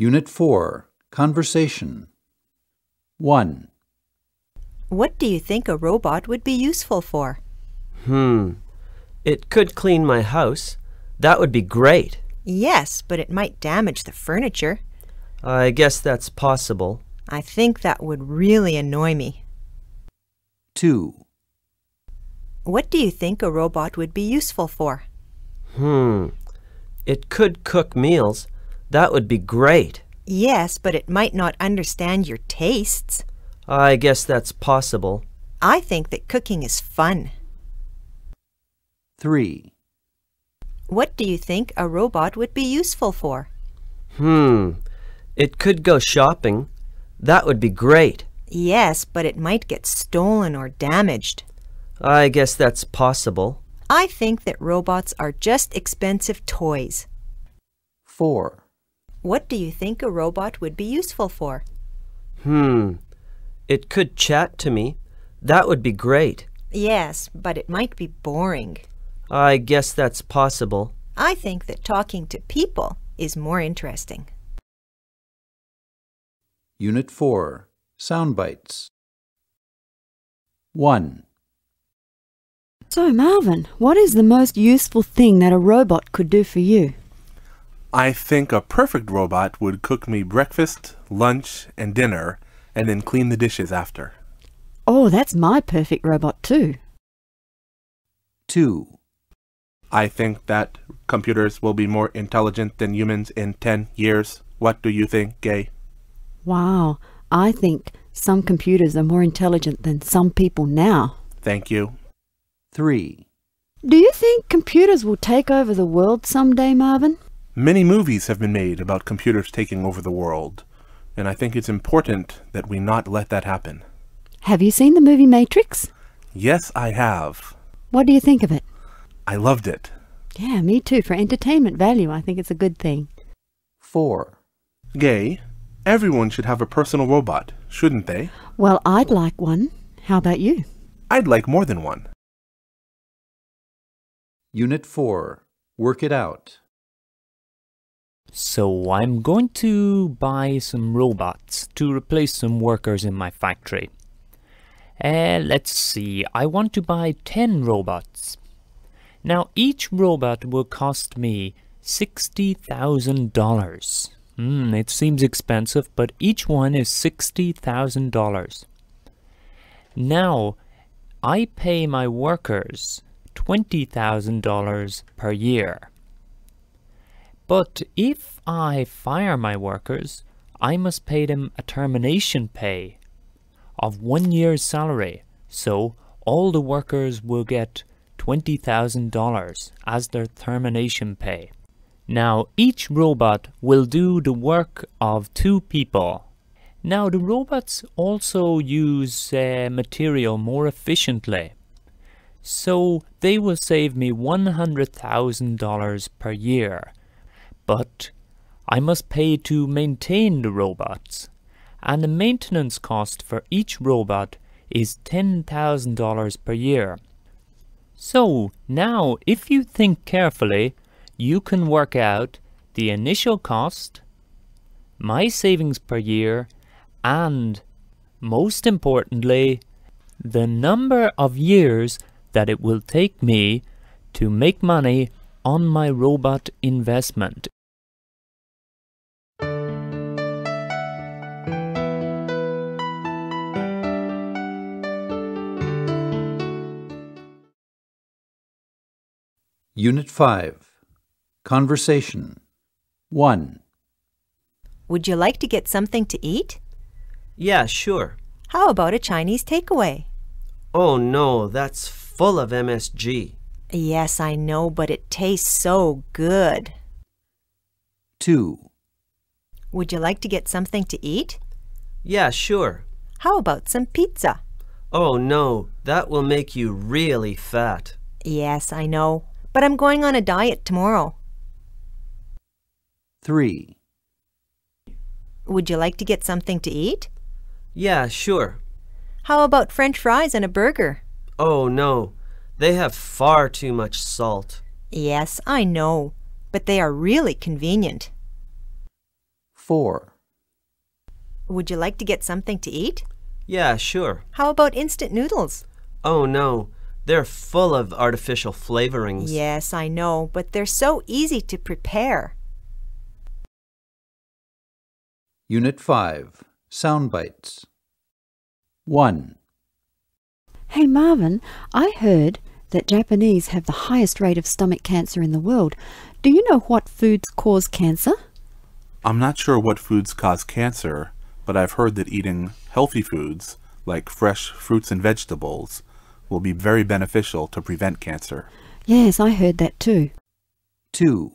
Unit 4, Conversation. 1. What do you think a robot would be useful for? It could clean my house. That would be great. Yes, but it might damage the furniture. I guess that's possible. I think that would really annoy me. 2. What do you think a robot would be useful for? It could cook meals. That would be great. Yes, but it might not understand your tastes. I guess that's possible. I think that cooking is fun. 3. What do you think a robot would be useful for? It could go shopping. That would be great. Yes, but it might get stolen or damaged. I guess that's possible. I think that robots are just expensive toys. 4. What do you think a robot would be useful for? It could chat to me. That would be great. Yes, but it might be boring. I guess that's possible. I think that talking to people is more interesting. Unit 4, Sound Bites. 1. So, Marvin, what is the most useful thing that a robot could do for you? I think a perfect robot would cook me breakfast, lunch, and dinner, and then clean the dishes after. Oh, that's my perfect robot too. 2. I think that computers will be more intelligent than humans in 10 years. What do you think, Gay? Wow, I think some computers are more intelligent than some people now. Thank you. 3. Do you think computers will take over the world someday, Marvin? Many movies have been made about computers taking over the world, and I think it's important that we not let that happen. Have you seen the movie Matrix? Yes, I have. What do you think of it? I loved it. Yeah, me too. For entertainment value, I think it's a good thing. 4. Gay, everyone should have a personal robot, shouldn't they? Well, I'd like one. How about you? I'd like more than one. Unit 4, Work It Out. So I'm going to buy some robots to replace some workers in my factory. Let's see, I want to buy 10 robots. Now each robot will cost me $60,000. It seems expensive, but each one is $60,000. Now I pay my workers $20,000 per year. But if I fire my workers, I must pay them a termination pay of 1 year's salary. So all the workers will get $20,000 as their termination pay. Now each robot will do the work of 2 people. Now the robots also use material more efficiently. So they will save me $100,000 per year. But I must pay to maintain the robots, and the maintenance cost for each robot is $10,000 per year. So now if you think carefully, you can work out the initial cost, my savings per year, and most importantly, the number of years that it will take me to make money on my robot investment. Unit 5, Conversation. 1. Would you like to get something to eat? Yeah, sure. How about a Chinese takeaway? Oh no, that's full of MSG. Yes, I know, but it tastes so good. 2. Would you like to get something to eat? Yeah, sure. How about some pizza? Oh no, that will make you really fat. Yes, I know, but I'm going on a diet tomorrow. 3. Would you like to get something to eat? Yeah, sure. How about French fries and a burger? Oh no, they have far too much salt. Yes, I know, but they are really convenient. 4. Would you like to get something to eat? Yeah, sure. How about instant noodles? Oh no, they're full of artificial flavorings. Yes, I know, but they're so easy to prepare. Unit 5. Sound bites. 1. Hey Marvin, I heard that Japanese have the highest rate of stomach cancer in the world. Do you know what foods cause cancer? I'm not sure what foods cause cancer, but I've heard that eating healthy foods, like fresh fruits and vegetables, will be very beneficial to prevent cancer. Yes, I heard that too. 2.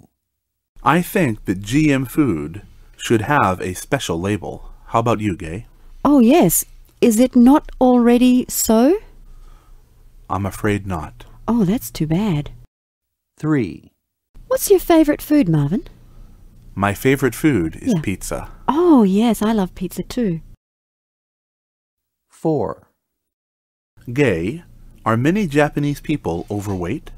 I think that GM food should have a special label. How about you, Gay? Oh yes, is it not already so? I'm afraid not. Oh, that's too bad. 3. What's your favourite food, Marvin? My favorite food is Yeah. pizza. Oh yes, I love pizza too. 4. Gay, are many Japanese people overweight?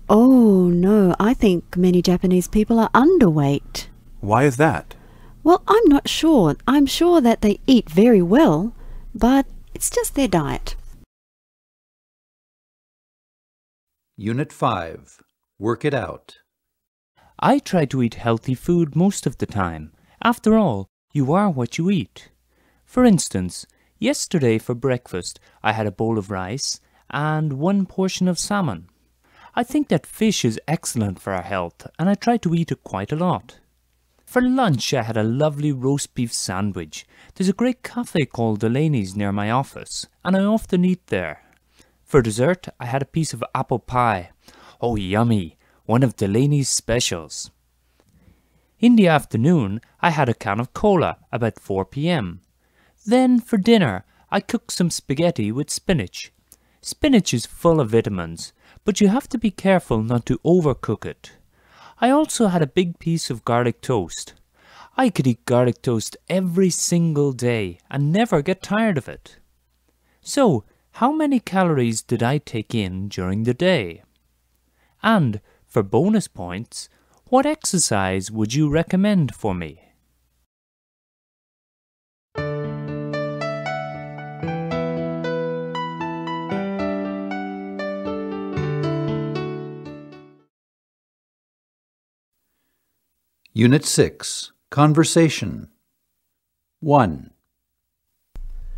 Oh no, I think many Japanese people are underweight. Why is that? Well, I'm not sure. I'm sure that they eat very well, but it's just their diet. Unit 5. Work it out. I try to eat healthy food most of the time. After all, you are what you eat. For instance, yesterday for breakfast I had a bowl of rice and 1 portion of salmon. I think that fish is excellent for our health and I try to eat it quite a lot. For lunch I had a lovely roast beef sandwich. There's a great cafe called Delaney's near my office and I often eat there. For dessert I had a piece of apple pie. Oh yummy, one of Delaney's specials. In the afternoon I had a can of cola about 4 p.m. Then for dinner I cooked some spaghetti with spinach. Spinach is full of vitamins, but you have to be careful not to overcook it. I also had a big piece of garlic toast. I could eat garlic toast every single day and never get tired of it. So, how many calories did I take in during the day? And, for bonus points, what exercise would you recommend for me? Unit 6. Conversation. 1.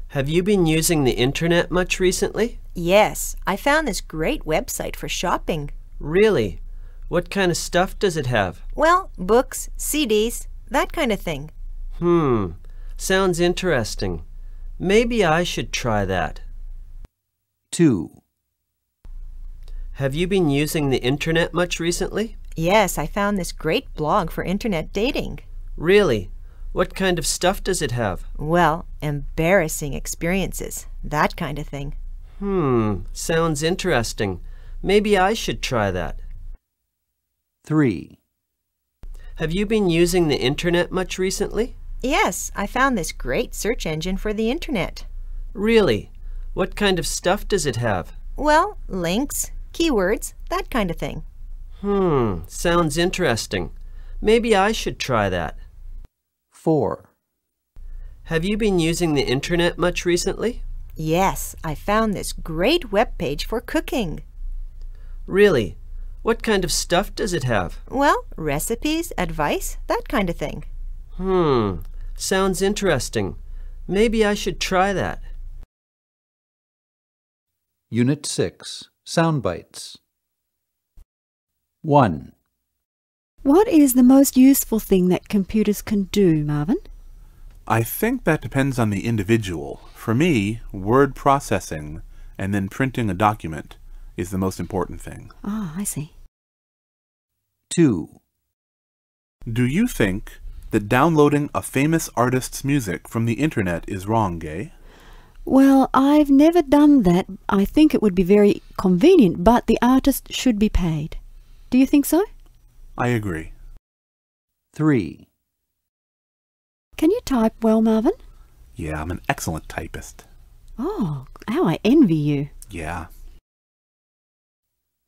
Have you been using the internet much recently? Yes, I found this great website for shopping. Really? What kind of stuff does it have? Well, books, CDs, that kind of thing. Sounds interesting. Maybe I should try that. 2. Have you been using the internet much recently? Yes, I found this great blog for internet dating. Really? What kind of stuff does it have? Well, embarrassing experiences, that kind of thing. Sounds interesting. Maybe I should try that. 3. Have you been using the internet much recently? Yes, I found this great search engine for the internet. Really? What kind of stuff does it have? Well, links, keywords, that kind of thing. Sounds interesting. Maybe I should try that. 4. Have you been using the internet much recently? Yes, I found this great web page for cooking. Really? What kind of stuff does it have? Well, recipes, advice, that kind of thing. Sounds interesting. Maybe I should try that. Unit 6. Sound bites. 1. What is the most useful thing that computers can do, Marvin? I think that depends on the individual. For me, word processing and then printing a document is the most important thing. Ah, I see. 2. Do you think that downloading a famous artist's music from the internet is wrong, Gay? Well, I've never done that. I think it would be very convenient, but the artist should be paid. Do you think so? I agree. 3. Can you type well, Marvin? Yeah, I'm an excellent typist. Oh, how I envy you. Yeah.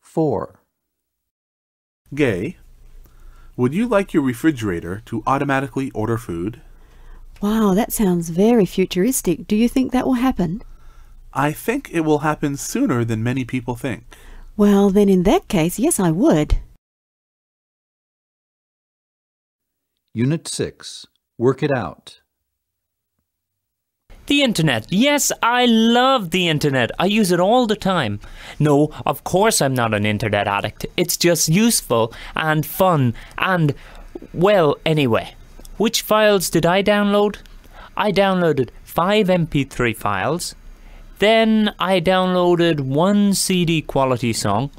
4. Gay, would you like your refrigerator to automatically order food? Wow, that sounds very futuristic. Do you think that will happen? I think it will happen sooner than many people think. Well, then in that case, yes, I would. Unit 6. Work it out. The internet. Yes, I love the internet. I use it all the time. No, of course I'm not an internet addict. It's just useful and fun and, well, anyway. Which files did I download? I downloaded 5 MP3 files. Then I downloaded 1 CD quality song.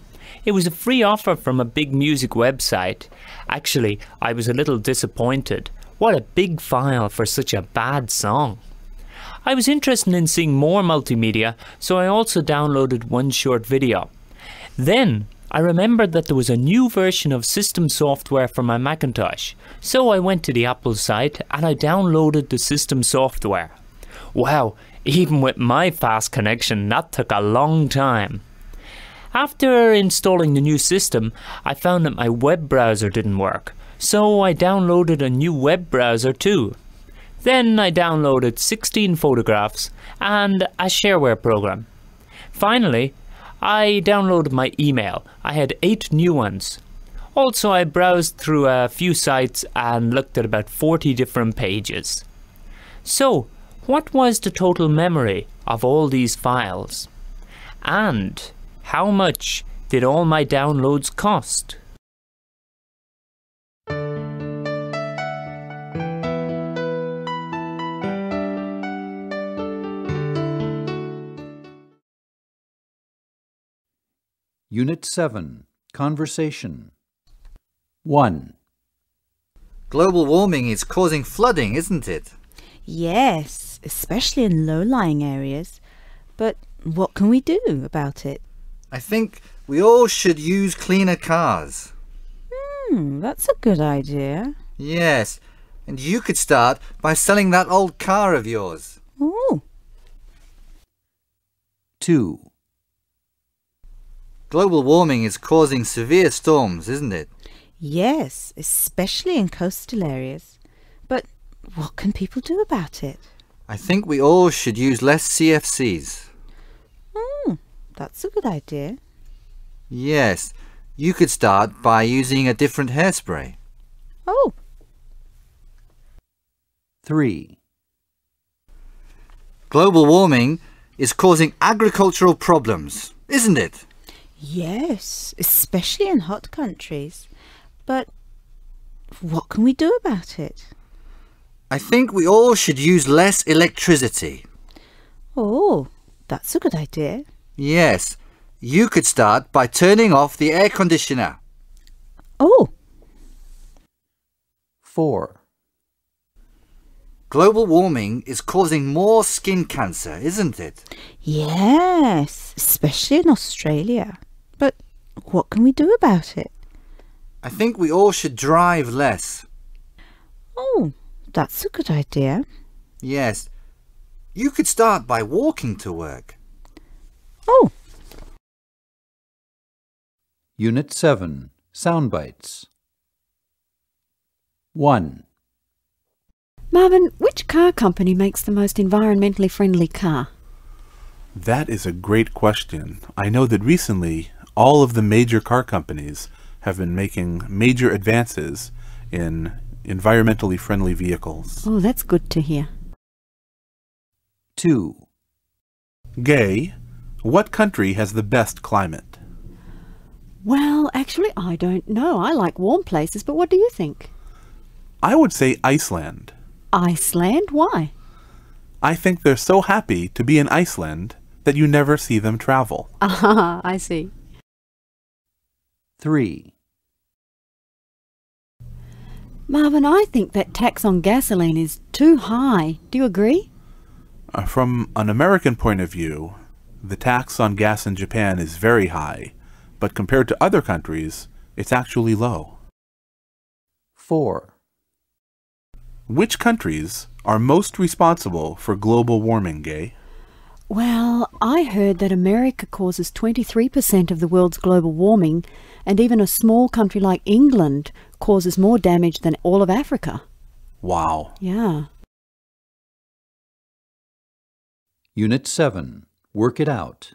It was a free offer from a big music website. Actually, I was a little disappointed. What a big file for such a bad song. I was interested in seeing more multimedia, so I also downloaded 1 short video. Then I remembered that there was a new version of system software for my Macintosh, so I went to the Apple site and I downloaded the system software. Wow, even with my fast connection, that took a long time. After installing the new system, I found that my web browser didn't work, so I downloaded a new web browser too. Then I downloaded 16 photographs and a shareware program. Finally, I downloaded my email. I had 8 new ones. Also, I browsed through a few sites and looked at about 40 different pages. So, what was the total memory of all these files? And how much did all my downloads cost? Unit 7. Conversation. 1. Global warming is causing flooding, isn't it? Yes, especially in low-lying areas. But what can we do about it? I think we all should use cleaner cars. That's a good idea. Yes, and you could start by selling that old car of yours. Oh. 2. Global warming is causing severe storms, isn't it? Yes, especially in coastal areas. But what can people do about it? I think we all should use less CFCs. That's a good idea. Yes, you could start by using a different hairspray. Oh. 3. Global warming is causing agricultural problems, isn't it? Yes, especially in hot countries. But what can we do about it? I think we all should use less electricity. Oh, that's a good idea. Yes, you could start by turning off the air conditioner. Oh. 4. Global warming is causing more skin cancer, isn't it? Yes, especially in Australia. But what can we do about it? I think we all should drive less. Oh, that's a good idea. Yes, you could start by walking to work. Oh. Unit 7. Soundbites. 1. Marvin, which car company makes the most environmentally friendly car? That is a great question. I know that recently all of the major car companies have been making major advances in environmentally friendly vehicles. Oh, that's good to hear. 2. Gay, what country has the best climate? Well, actually, I don't know. I like warm places, but what do you think? I would say Iceland. Iceland? Why? I think they're so happy to be in Iceland that you never see them travel. Ah, I see. 3. Marvin, I think that tax on gasoline is too high. Do you agree? From an American point of view, the tax on gas in Japan is very high, but compared to other countries, it's actually low. 4. Which countries are most responsible for global warming, Gay? Well, I heard that America causes 23% of the world's global warming, and even a small country like England causes more damage than all of Africa. Wow. Yeah. Unit 7. Work it out.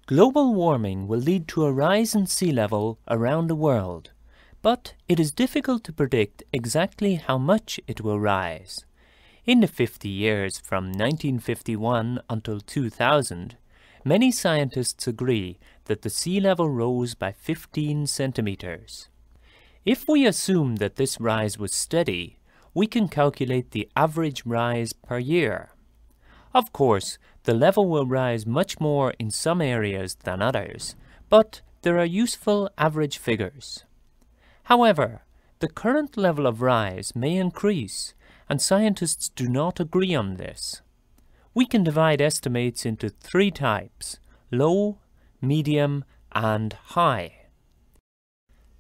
Global warming will lead to a rise in sea level around the world, but it is difficult to predict exactly how much it will rise. In the 50 years from 1951 until 2000, many scientists agree that the sea level rose by 15 centimeters. If we assume that this rise was steady, we can calculate the average rise per year. Of course, the level will rise much more in some areas than others, but there are useful average figures. However, the current level of rise may increase, and scientists do not agree on this. We can divide estimates into 3 types: low, medium, and high.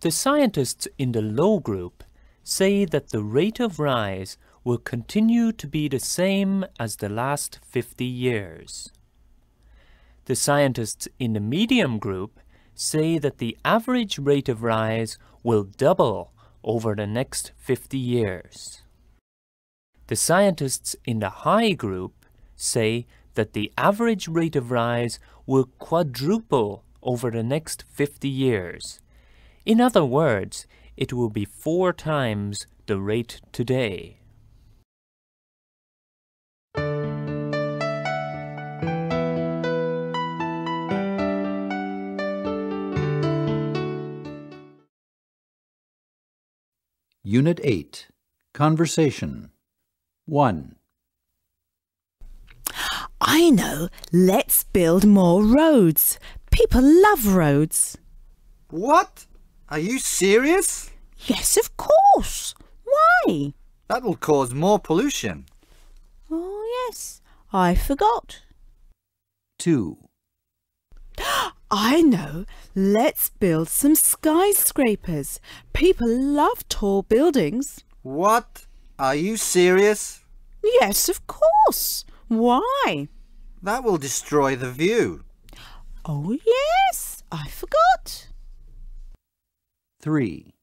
The scientists in the low group say that the rate of rise will continue to be the same as the last 50 years. The scientists in the medium group say that the average rate of rise will double over the next 50 years. The scientists in the high group say that the average rate of rise will quadruple over the next 50 years. In other words, it will be 4 times the rate today. Unit 8. Conversation. 1. I know. Let's build more roads. People love roads. What? Are you serious? Yes, of course. Why? That will cause more pollution. Oh, yes. I forgot. 2. I know. Let's build some skyscrapers. People love tall buildings. What? Are you serious? Yes, of course. Why? That will destroy the view. Oh, yes. I forgot. 3.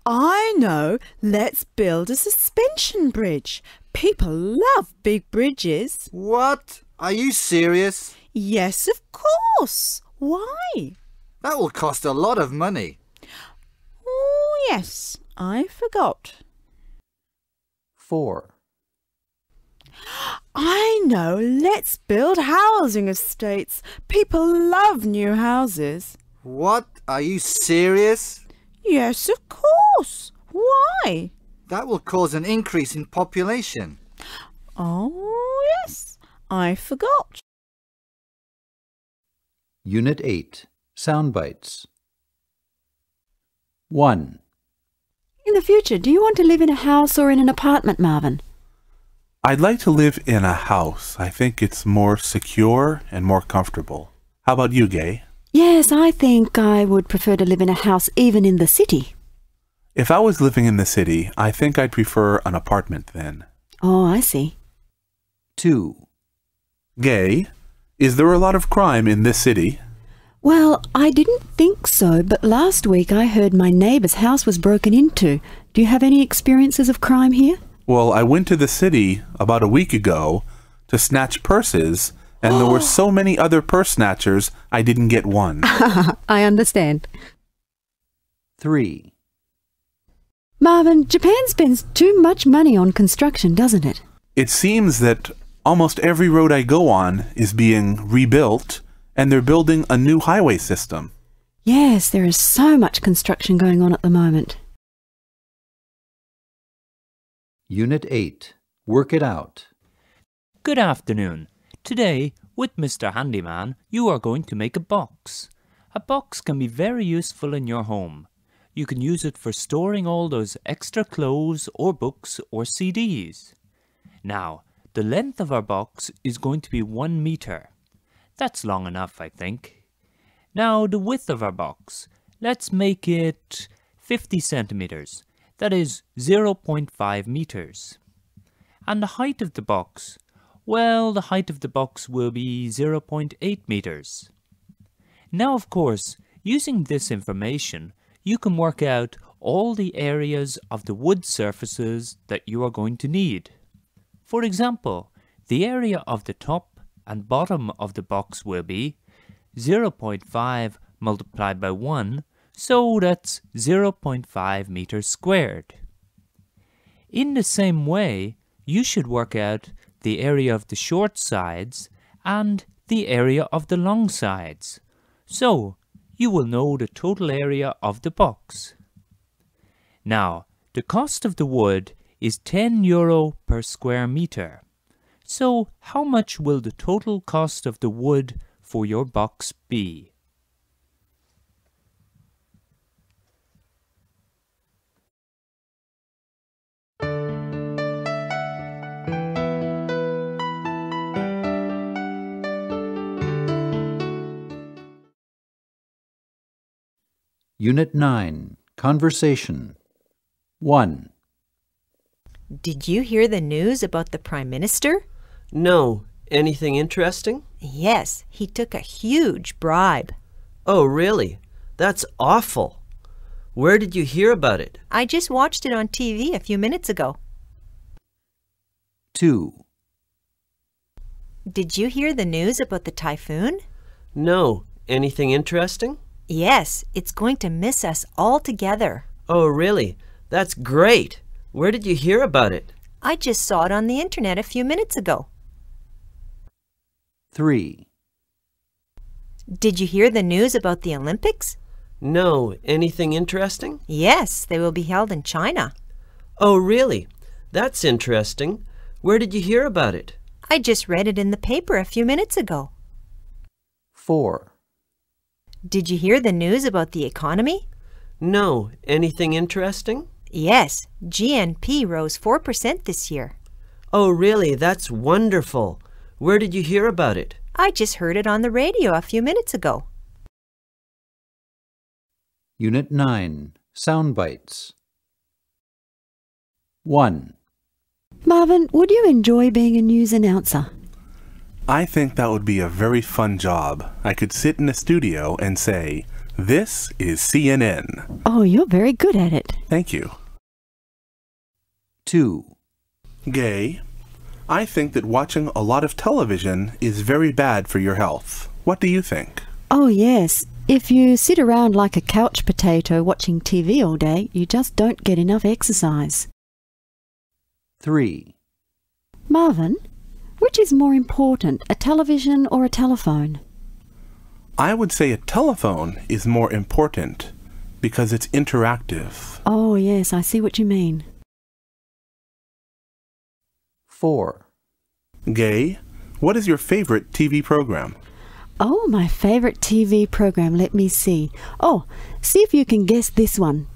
I know. Let's build a suspension bridge. People love big bridges. What? Are you serious? Yes, of course. Why? That will cost a lot of money. Oh, yes. I forgot. 4. I know. Let's build housing estates. People love new houses. What? Are you serious? Yes, of course. Why? That will cause an increase in population. Oh, yes. I forgot. Unit 8. Sound bites. 1. In the future, do you want to live in a house or in an apartment, Marvin? I'd like to live in a house. I think it's more secure and more comfortable. How about you, Gay? Yes, I think I would prefer to live in a house even in the city. If I was living in the city, I think I'd prefer an apartment then. Oh, I see. 2. Gay, is there a lot of crime in this city? Well, I didn't think so, but last week I heard my neighbour's house was broken into. Do you have any experiences of crime here? Well, I went to the city about a week ago to snatch purses, and there were so many other purse snatchers, I didn't get one. I understand. 3. Marvin, Japan spends too much money on construction, doesn't it? It seems that almost every road I go on is being rebuilt, and they're building a new highway system. Yes, there is so much construction going on at the moment. Unit 8. Work it out. Good afternoon. Today, with Mr. Handyman, you are going to make a box. A box can be very useful in your home. You can use it for storing all those extra clothes or books or CDs. Now, the length of our box is going to be 1 meter. That's long enough, I think. Now, the width of our box. Let's make it 50 centimeters. That is 0.5 meters. And the height of the box? Well, the height of the box will be 0.8 meters. Now, of course, using this information, you can work out all the areas of the wood surfaces that you are going to need. For example, the area of the top and bottom of the box will be 0.5 multiplied by 1, so that's 0.5 meters squared. In the same way, you should work out the area of the short sides and the area of the long sides, so you will know the total area of the box. Now, the cost of the wood is €10 per square meter. So, how much will the total cost of the wood for your box be? Unit 9, Conversation. 1. Did you hear the news about the Prime Minister? No. Anything interesting? Yes, he took a huge bribe. Oh, really? That's awful. Where did you hear about it? I just watched it on TV a few minutes ago. 2. Did you hear the news about the typhoon? No. Anything interesting? Yes, it's going to miss us altogether. Oh, really? That's great. Where did you hear about it? I just saw it on the internet a few minutes ago. 3. Did you hear the news about the Olympics? No. Anything interesting? Yes, they will be held in China. Oh, really? That's interesting. Where did you hear about it? I just read it in the paper a few minutes ago. 4. Did you hear the news about the economy? No. Anything interesting? Yes, GNP rose 4% this year. Oh, really? That's wonderful. Where did you hear about it? I just heard it on the radio a few minutes ago. Unit 9, Sound Bites. 1. Marvin, would you enjoy being a news announcer? I think that would be a very fun job. I could sit in a studio and say, "This is CNN." Oh, you're very good at it. Thank you. 2. Gay, I think that watching a lot of television is very bad for your health. What do you think? Oh, yes. If you sit around like a couch potato watching TV all day, you just don't get enough exercise. 3. Marvin, which is more important, a television or a telephone? I would say a telephone is more important because it's interactive. Oh, yes, I see what you mean. 4. Gay, what is your favorite TV program? Oh, my favorite TV program, let me see. Oh, see if you can guess this one.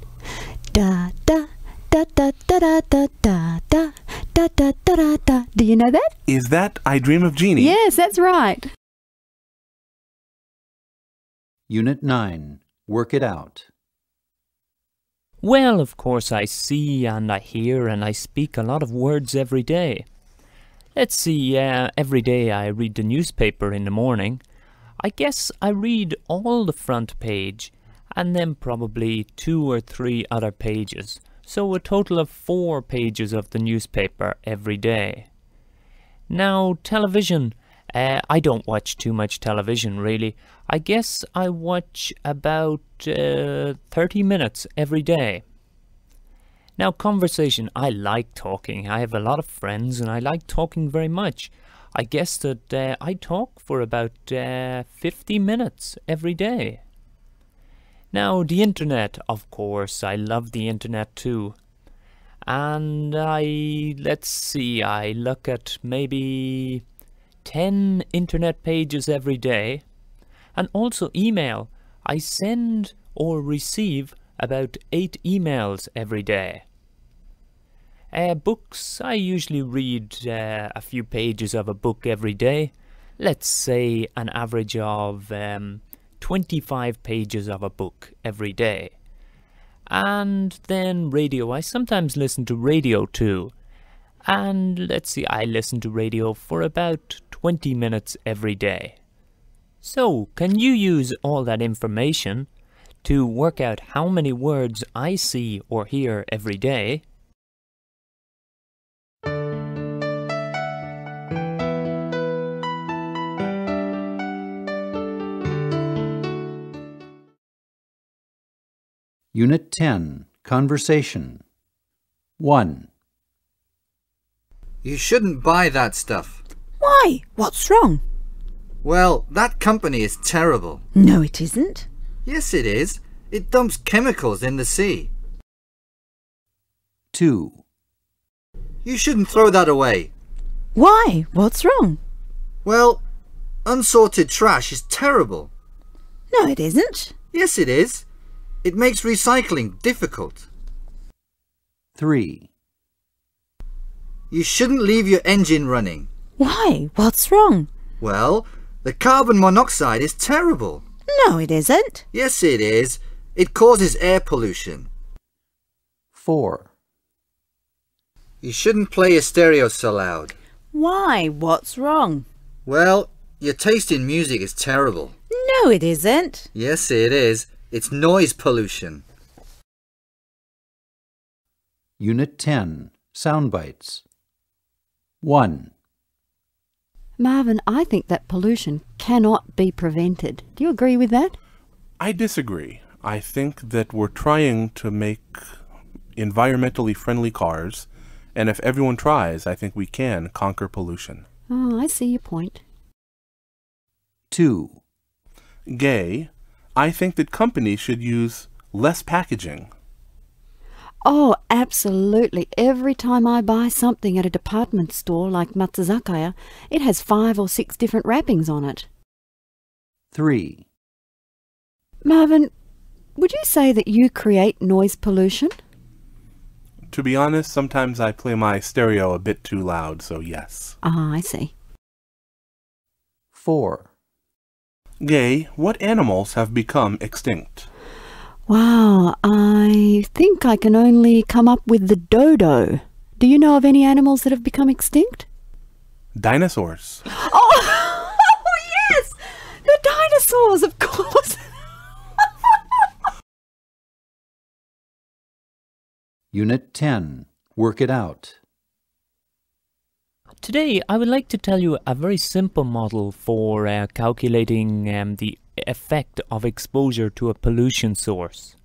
Da da da da da da da da da da da da da da. Do you know that? Is that I Dream of Jeannie? Yes, that's right. Unit 9, Work It Out. Well, of course, I see and I hear and I speak a lot of words every day. Let's see, every day I read the newspaper in the morning. I guess I read all the front page and then probably 2 or 3 other pages. So a total of 4 pages of the newspaper every day. Now, television. I don't watch too much television, really. I guess I watch about 30 minutes every day. Now, conversation. I like talking. I have a lot of friends and I like talking very much. I guess that I talk for about 50 minutes every day. Now, the internet, of course. I love the internet too. And let's see, I look at maybe 10 internet pages every day, and also email. I send or receive about 8 emails every day. Books, I usually read a few pages of a book every day. Let's say an average of 25 pages of a book every day. And then radio, I sometimes listen to radio too. And let's see, I listen to radio for about 20 minutes every day. So, can you use all that information to work out how many words I see or hear every day? Unit 10, Conversation. 1. You shouldn't buy that stuff. Why? What's wrong? Well, that company is terrible. No, it isn't. Yes, it is. It dumps chemicals in the sea. 2. You shouldn't throw that away. Why? What's wrong? Well, unsorted trash is terrible. No, it isn't. Yes, it is. It makes recycling difficult. 3. You shouldn't leave your engine running. Why? What's wrong? Well, the carbon monoxide is terrible. No, it isn't. Yes, it is. It causes air pollution. 4. You shouldn't play your stereo so loud. Why? What's wrong? Well, your taste in music is terrible. No, it isn't. Yes, it is. It's noise pollution. Unit 10, Sound Bites. 1. Marvin, I think that pollution cannot be prevented. Do you agree with that? I disagree. I think that we're trying to make environmentally friendly cars, and if everyone tries, I think we can conquer pollution. Oh, I see your point. 2. Gay, I think that companies should use less packaging. Oh, absolutely. Every time I buy something at a department store like Matsuzakaya, it has 5 or 6 different wrappings on it. 3. Marvin, would you say that you create noise pollution? To be honest, sometimes I play my stereo a bit too loud, so yes. Ah, I see. 4. Gay, what animals have become extinct? Wow, I think I can only come up with the dodo. Do you know of any animals that have become extinct? Dinosaurs. Oh, yes! The dinosaurs, of course! Unit 10, Work It Out. Today, I would like to tell you a very simple model for calculating the effect of exposure to a pollution source.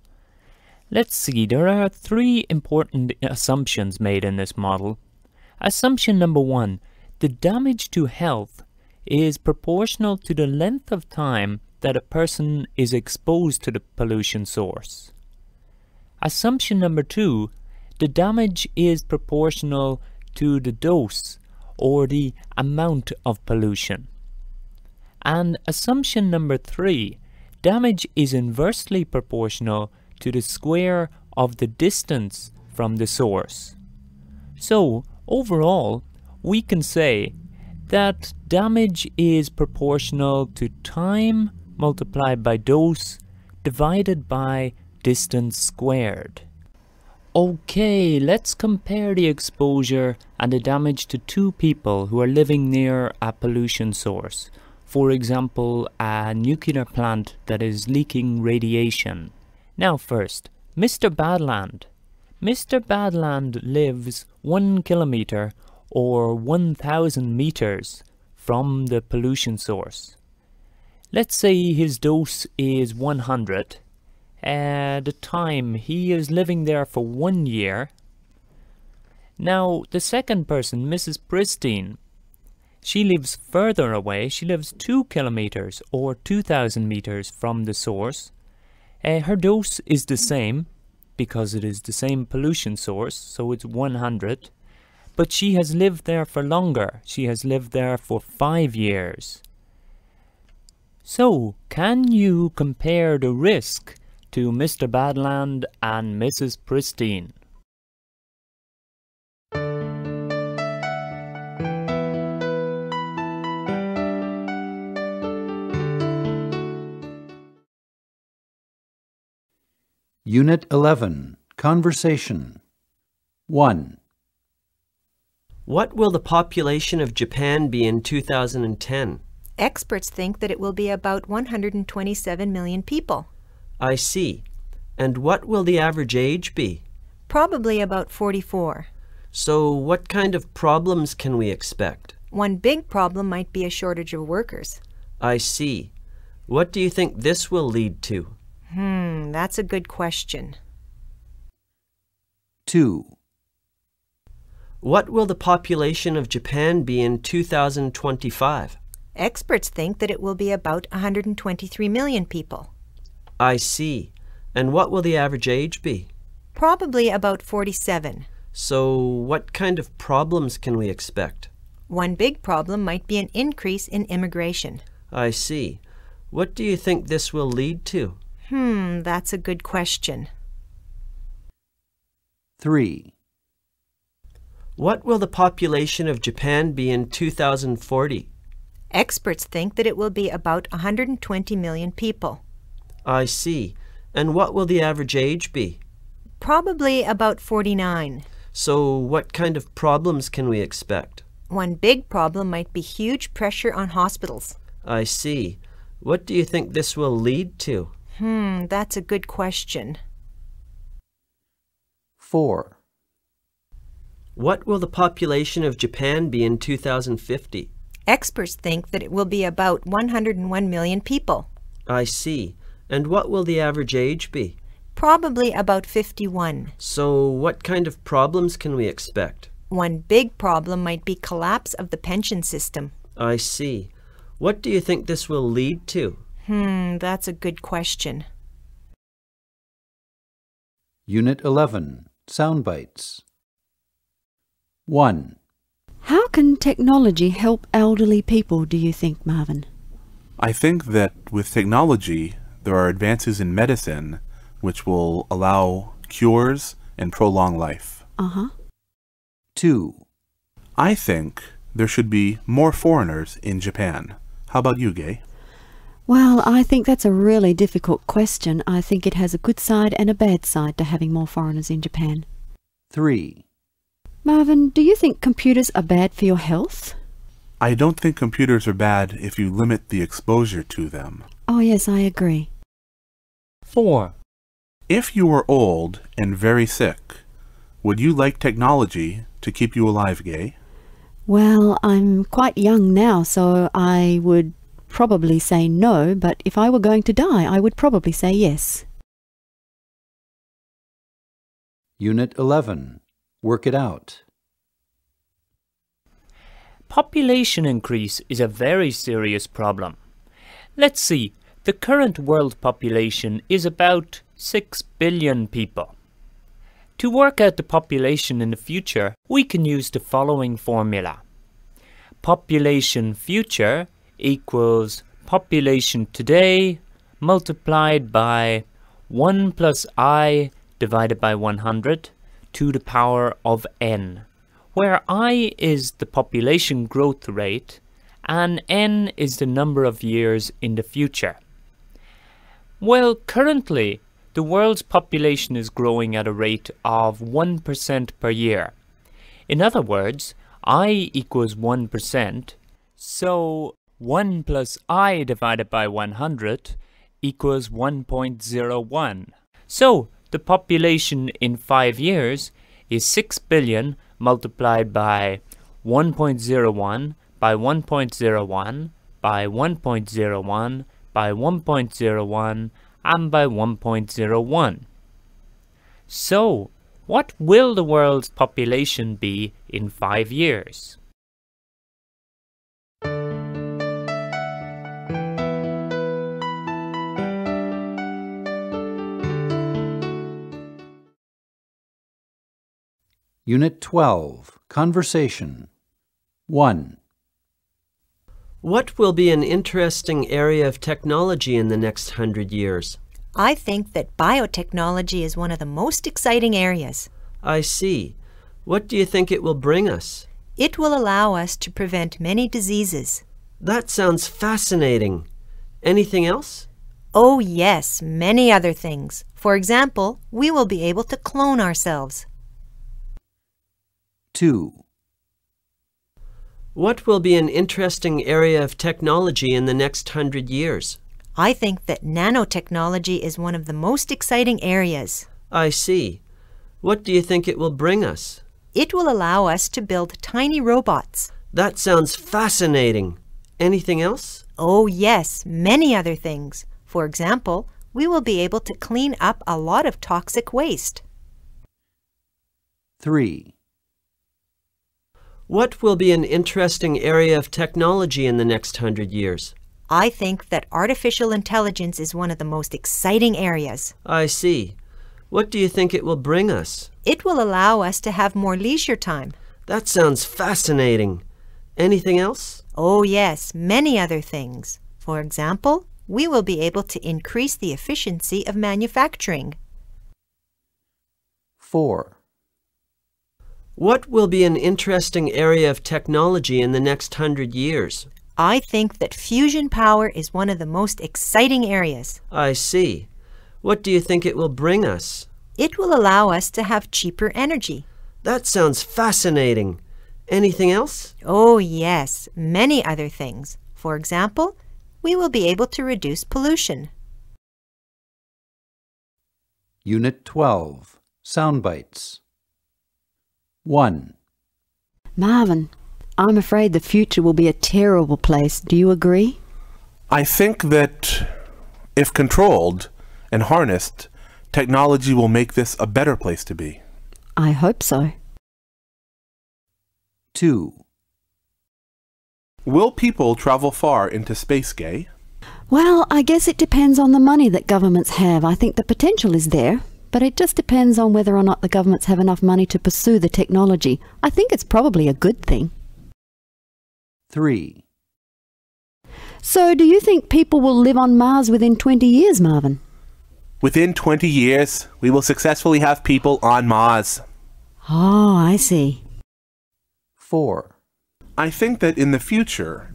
Let's see, there are 3 important assumptions made in this model. Assumption number 1, the damage to health is proportional to the length of time that a person is exposed to the pollution source. Assumption number 2, the damage is proportional to the dose or the amount of pollution. And assumption number 3, damage is inversely proportional to the square of the distance from the source. So, overall, we can say that damage is proportional to time multiplied by dose divided by distance squared. Okay, let's compare the exposure and the damage to 2 people who are living near a pollution source. For example, a nuclear plant that is leaking radiation. Now first, Mr. Badland. Mr. Badland lives 1 kilometer or 1,000 meters from the pollution source. Let's say his dose is 100. At the time, he is living there for 1 year. Now, the second person, Mrs. Pristine, she lives further away. She lives 2 kilometers or 2,000 meters from the source. Her dose is the same because it is the same pollution source, so it's 100. But she has lived there for longer. She has lived there for 5 years. So, can you compare the risk to Mr. Badland and Mrs. Pristine? Unit 11, Conversation. 1. What will the population of Japan be in 2010? Experts think that it will be about 127 million people. I see. And what will the average age be? Probably about 44. So what kind of problems can we expect? One big problem might be a shortage of workers. I see. What do you think this will lead to? That's a good question. 2. What will the population of Japan be in 2025? Experts think that it will be about 123 million people. I see. And what will the average age be? Probably about 47. So, what kind of problems can we expect? One big problem might be an increase in immigration. I see. What do you think this will lead to? That's a good question. 3. What will the population of Japan be in 2040? Experts think that it will be about 120 million people. I see. And what will the average age be? Probably about 49. So, what kind of problems can we expect? One big problem might be huge pressure on hospitals. I see. What do you think this will lead to? That's a good question. 4. What will the population of Japan be in 2050? Experts think that it will be about 101 million people. I see. And what will the average age be? Probably about 51. So, what kind of problems can we expect? One big problem might be collapse of the pension system. I see. What do you think this will lead to? That's a good question. Unit 11. Sound bites. 1. How can technology help elderly people, do you think, Marvin? I think that with technology, there are advances in medicine which will allow cures and prolong life. 2. I think there should be more foreigners in Japan. How about you, Gay? Well, I think that's a really difficult question. I think it has a good side and a bad side to having more foreigners in Japan. 3. Marvin, do you think computers are bad for your health? I don't think computers are bad if you limit the exposure to them. Oh, yes, I agree. 4. If you were old and very sick, would you like technology to keep you alive, Gay? Well, I'm quite young now, so I would probably say no, but if I were going to die, I would probably say yes. Unit 11. Work it out. Population increase is a very serious problem. Let's see, the current world population is about 6 billion people. To work out the population in the future, we can use the following formula. Population future equals population today multiplied by 1 plus I divided by 100 to the power of n, where I is the population growth rate and n is the number of years in the future. Well, currently, the world's population is growing at a rate of 1% per year. In other words, I equals 1%, so 1 plus I divided by 100 equals 1.01. So, the population in 5 years is 6 billion multiplied by 1.01 by 1.01 by 1.01 by 1.01 and by 1.01. So, what will the world's population be in 5 years? Unit 12. Conversation. 1. What will be an interesting area of technology in the next 100 years? I think that biotechnology is one of the most exciting areas. I see. What do you think it will bring us? It will allow us to prevent many diseases. That sounds fascinating. Anything else? Oh yes, many other things. For example, we will be able to clone ourselves. 2. What will be an interesting area of technology in the next 100 years? I think that nanotechnology is one of the most exciting areas. I see. What do you think it will bring us? It will allow us to build tiny robots. That sounds fascinating. Anything else? Oh yes, many other things. For example, we will be able to clean up a lot of toxic waste. 3. What will be an interesting area of technology in the next 100 years? I think that artificial intelligence is one of the most exciting areas. I see. What do you think it will bring us? It will allow us to have more leisure time. That sounds fascinating. Anything else? Oh yes, many other things. For example, we will be able to increase the efficiency of manufacturing. 4. What will be an interesting area of technology in the next 100 years? I think that fusion power is one of the most exciting areas. I see. What do you think it will bring us? It will allow us to have cheaper energy. That sounds fascinating. Anything else? Oh yes, many other things. For example, we will be able to reduce pollution. Unit 12. Sound bites. 1. Marvin, I'm afraid the future will be a terrible place. Do you agree? I think that if controlled and harnessed, technology will make this a better place to be. I hope so. 2. Will people travel far into space, Gay? Well, I guess it depends on the money that governments have. I think the potential is there, but it just depends on whether or not the governments have enough money to pursue the technology. I think it's probably a good thing. 3. So, do you think people will live on Mars within 20 years, Marvin? Within 20 years, we will successfully have people on Mars. Oh, I see. 4. I think that in the future,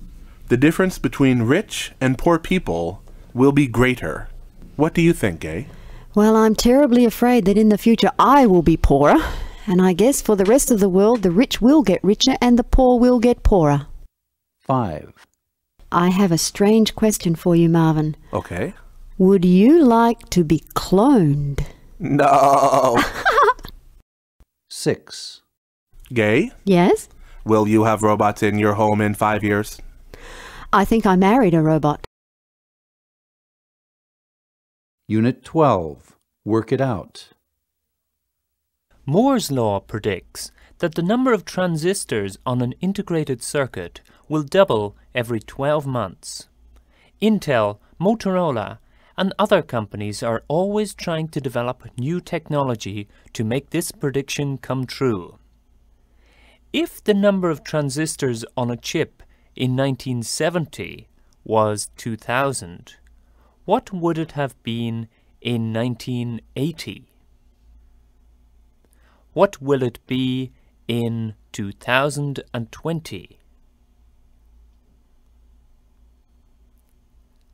the difference between rich and poor people will be greater. What do you think, Gay? Well, I'm terribly afraid that in the future I will be poorer, and I guess for the rest of the world the rich will get richer and the poor will get poorer. 5. I have a strange question for you, Marvin. Okay. Would you like to be cloned? No. 6. Gay, Yes? will you have robots in your home in 5 years? I think I married a robot. Unit 12. Work it out. Moore's law predicts that the number of transistors on an integrated circuit will double every 12 months. Intel, Motorola, and other companies are always trying to develop new technology to make this prediction come true. If the number of transistors on a chip in 1970 was 2000, what would it have been in 1980? What will it be in 2020?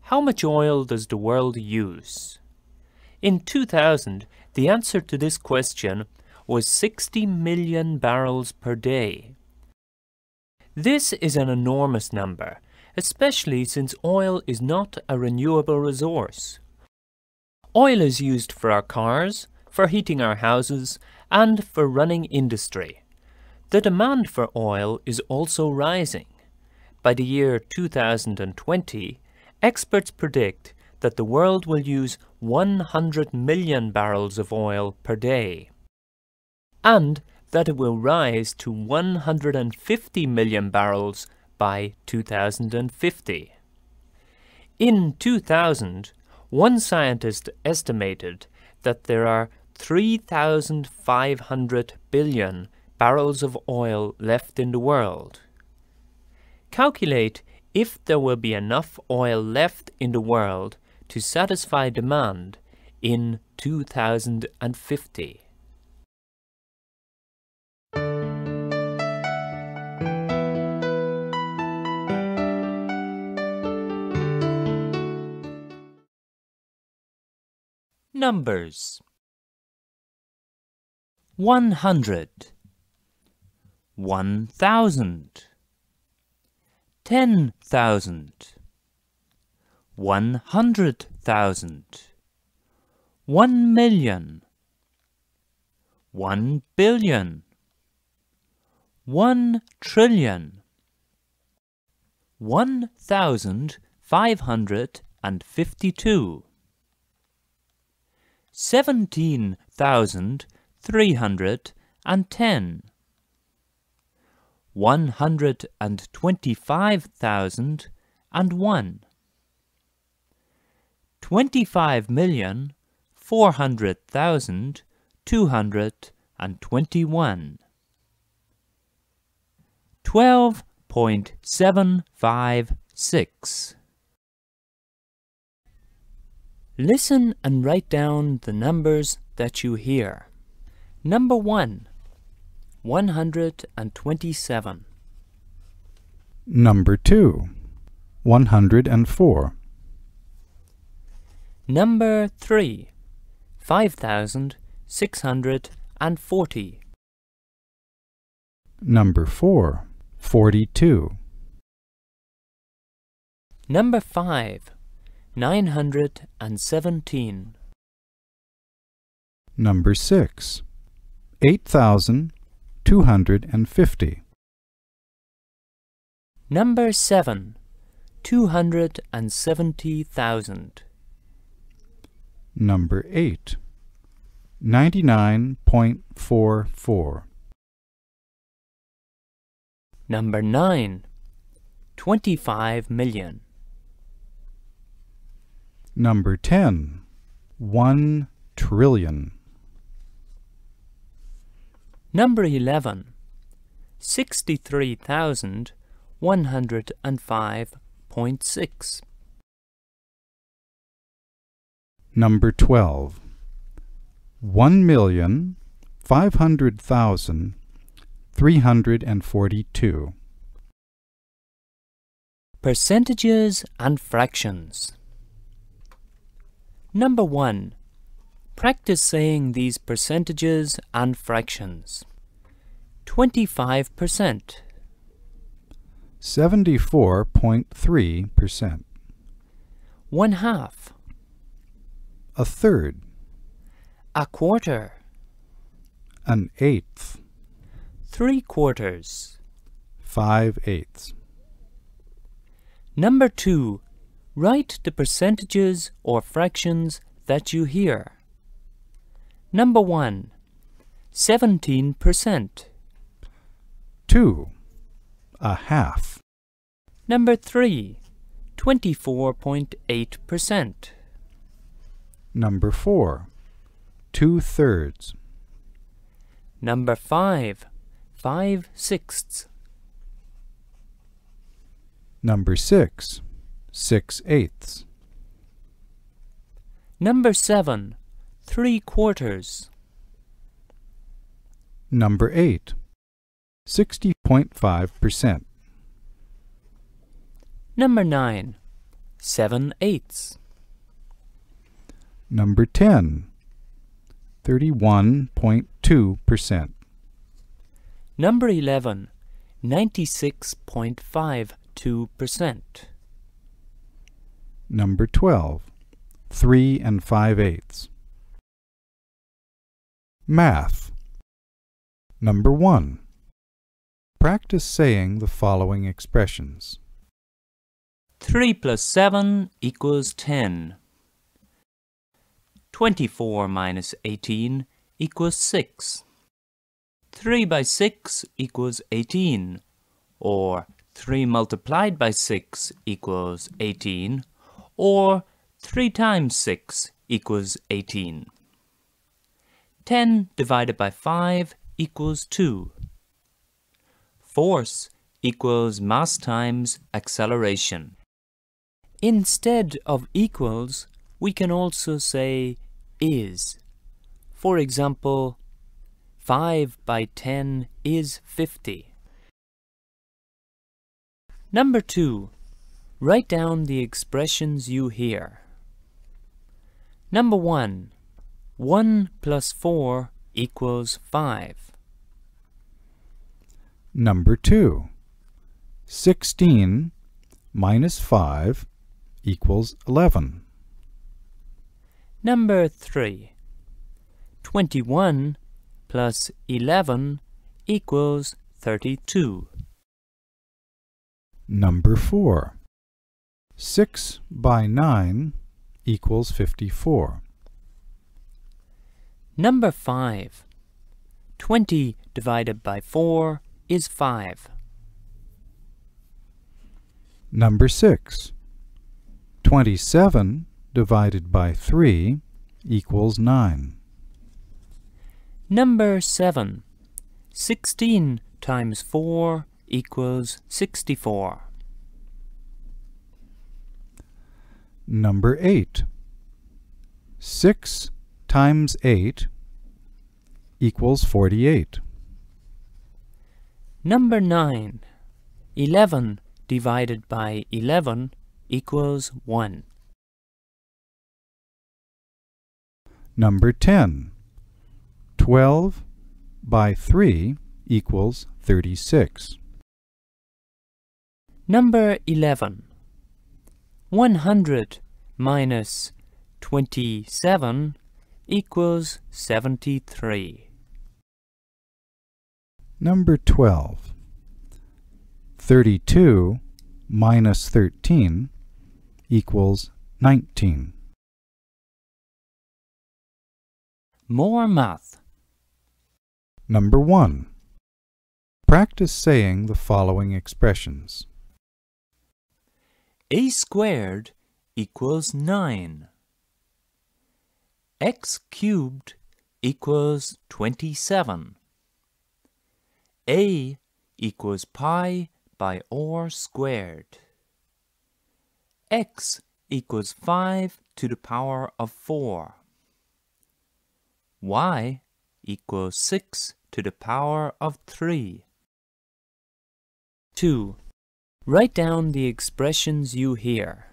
How much oil does the world use? In 2000, the answer to this question was 60 million barrels per day. This is an enormous number, especially since oil is not a renewable resource. Oil is used for our cars, for heating our houses, and for running industry. The demand for oil is also rising. By the year 2020, experts predict that the world will use 100 million barrels of oil per day, and that it will rise to 150 million barrels by 2050. In 2000, one scientist estimated that there are 3,500 billion barrels of oil left in the world. Calculate if there will be enough oil left in the world to satisfy demand in 2050. Numbers. 100, 1,000, 10,000, 100,000, 1,000,000, 1,000,000,000, 1,000,000,000, 1,552, 17,310. 125,001. 25,400,221. 12.756. Listen and write down the numbers that you hear. Number 1, 127. Number 2, 104. Number 3, 5,640. Number 4, 42. Number 5, 917. Number 6, 8,250. Number 7, 270,000. Number 8, 99.44. Number 9, 25 million. Number 10, 1 trillion. Number 11, 63,105.6. Number 12, 1,500,342. Percentages and fractions. Number 1. Practice saying these percentages and fractions. 25%. 74.3%. 1/2. A third. A quarter. An eighth. 3/4. 5/8. Number 2. Write the percentages or fractions that you hear. Number 1. 17%. 2. A half. Number 3. 24.8%. Number 4. 2/3. Number 5. 5/6. Number 6. 6/8. Number 7. 3/4. Number 8. 60.5%. Number 9. 7/8. Number 10. 31.2%. Number 11. 96.52%. Number 12. 3 5/8. Math. Number 1. Practice saying the following expressions. 3 plus 7 equals 10. 24 minus 18 equals 6. 3 by 6 equals 18, or 3 multiplied by 6 equals 18, or 3 times 6 equals 18. 10 divided by 5 equals 2. Force equals mass times acceleration. Instead of equals, we can also say is. For example, 5 by 10 is 50. Number 2. Write down the expressions you hear. Number 1. 1 plus 4 equals 5. Number 2. 16 minus 5 equals 11. Number 3. 21 plus 11 equals 32. Number 4. 6 by 9 equals 54. Number 5. 20 divided by 4 is 5. Number 6. 27 divided by 3 equals 9. Number 7. 16 times 4 equals 64. Number 8. 6 times 8 equals 48. Number 9. 11 divided by 11 equals 1. Number 10. 12 by 3 equals 36. Number 11. 100 minus 27 equals 73. Number 12. 32 minus 13 equals 19. More math. Number 1. Practice saying the following expressions. A squared equals 9. X cubed equals 27. A equals pi by r squared. X equals 5 to the power of 4. Y equals 6 to the power of 3. 2. Write down the expressions you hear.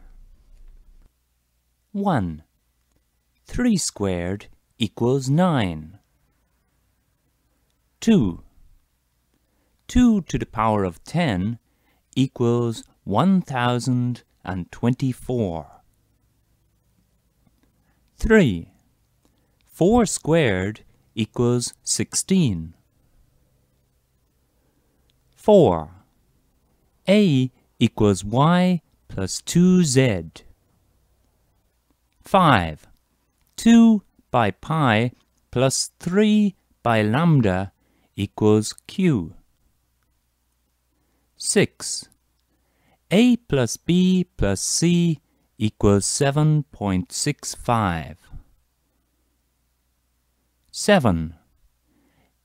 1. 3 squared equals 9. 2. 2 to the power of 10 equals 1024. 3. 4 squared equals 16. 4. A equals y plus 2z. 5. 2 by pi plus 3 by lambda equals q. 6. A plus b plus c equals 7.65. 7.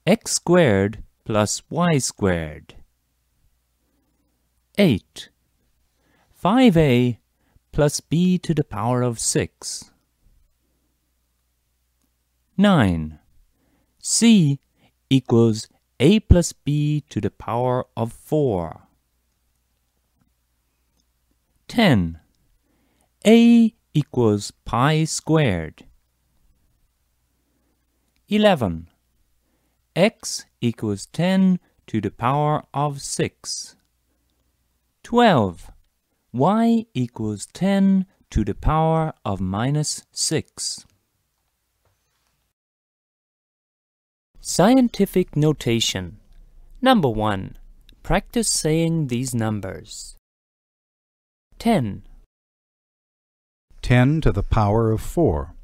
X squared plus y squared. 8. 5a plus b to the power of 6. 9. C equals a plus b to the power of 4. 10. A equals pi squared. 11. X equals 10 to the power of 6. 12. Y equals 10 to the power of minus 6. Scientific notation. Number 1. Practice saying these numbers. 10. 10 to the power of 4.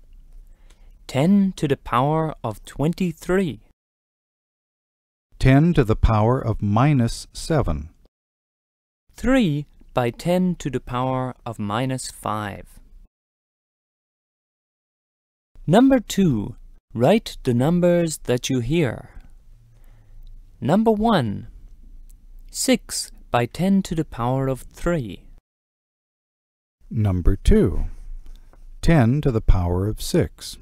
10 to the power of 23. 10 to the power of minus 7. 3 by 10 to the power of minus 5. Number 2. Write the numbers that you hear. Number 1. 6 by 10 to the power of 3. Number 2. 10 to the power of 6.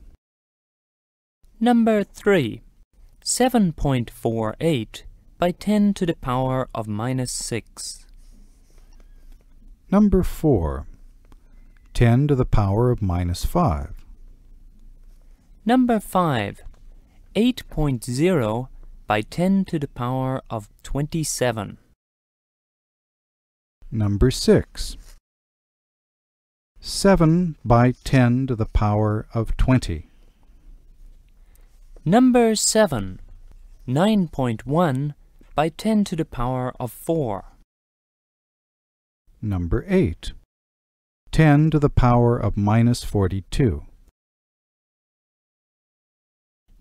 Number 3. 7.48 by 10 to the power of minus 6. Number 4. 10 to the power of minus 5. Number 5. 8.0 by 10 to the power of 27. Number 6. 7 by 10 to the power of 20. Number 7. 9.1 by 10 to the power of 4. Number 8. 10 to the power of minus 42.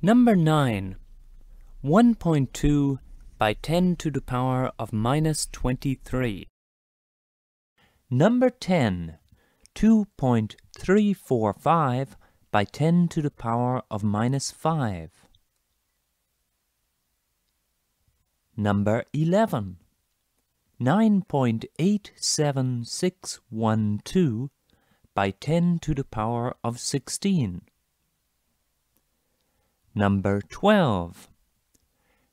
Number 9. 1.2 by 10 to the power of minus 23. Number 10. 2.345 by 10 to the power of minus 5. Number 11. 9.87612 by 10 to the power of 16. Number 12.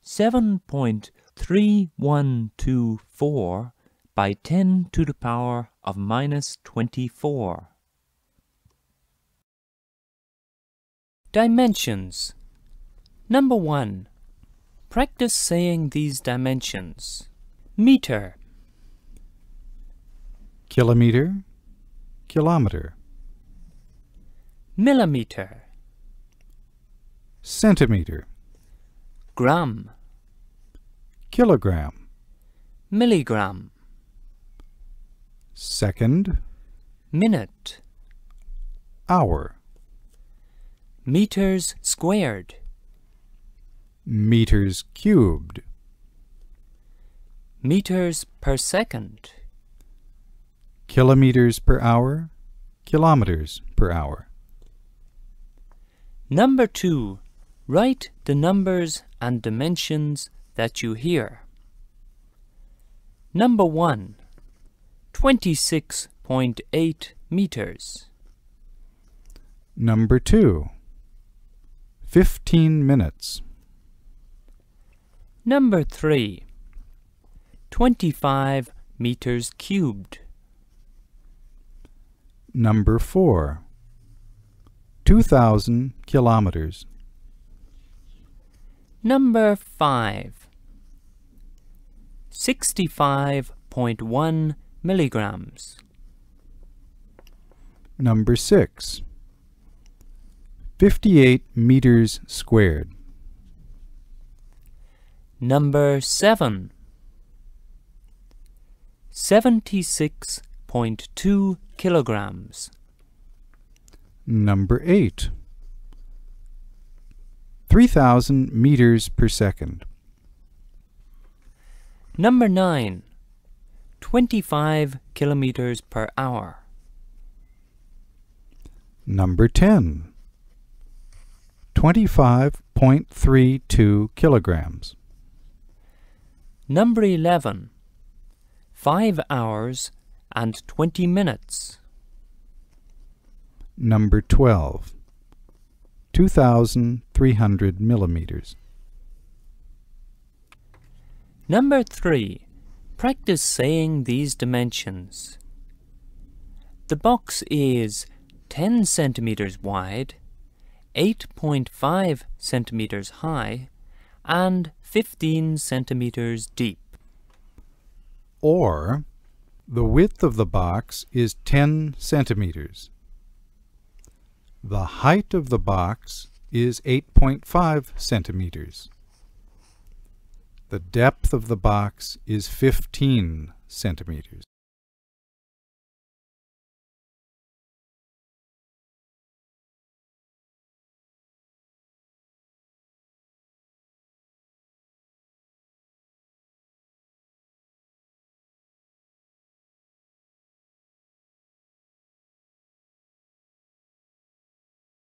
7.3124 by 10 to the power of minus 24. Dimensions. Number 1. Practice saying these dimensions. Meter. Kilometer, kilometer. Millimeter. Centimeter, Gram. kilogram. Milligram. Second, Minute. hour. Meters squared. Meters cubed. Meters per second. Kilometers per hour, kilometers per hour. Number 2. Write the numbers and dimensions that you hear. Number 1. 26.8 meters. Number 2. 15 minutes. Number 3. 25 meters cubed. Number 4. 2,000 kilometers. Number 5. 65.1 milligrams. Number 6. 58 meters squared. Number 7. 76.2 kilograms. Number 8. 3,000 meters per second. Number 9. 25 kilometers per hour. Number 10. 25.32 kilograms. Number 11. 5 hours and 20 minutes. Number 12. 2,300 millimeters. Number 3. Practice saying these dimensions. The box is 10 centimeters wide, 8.5 centimeters high, and 15 centimeters deep. Or, the width of the box is 10 centimeters. The height of the box is 8.5 centimeters. The depth of the box is 15 centimeters.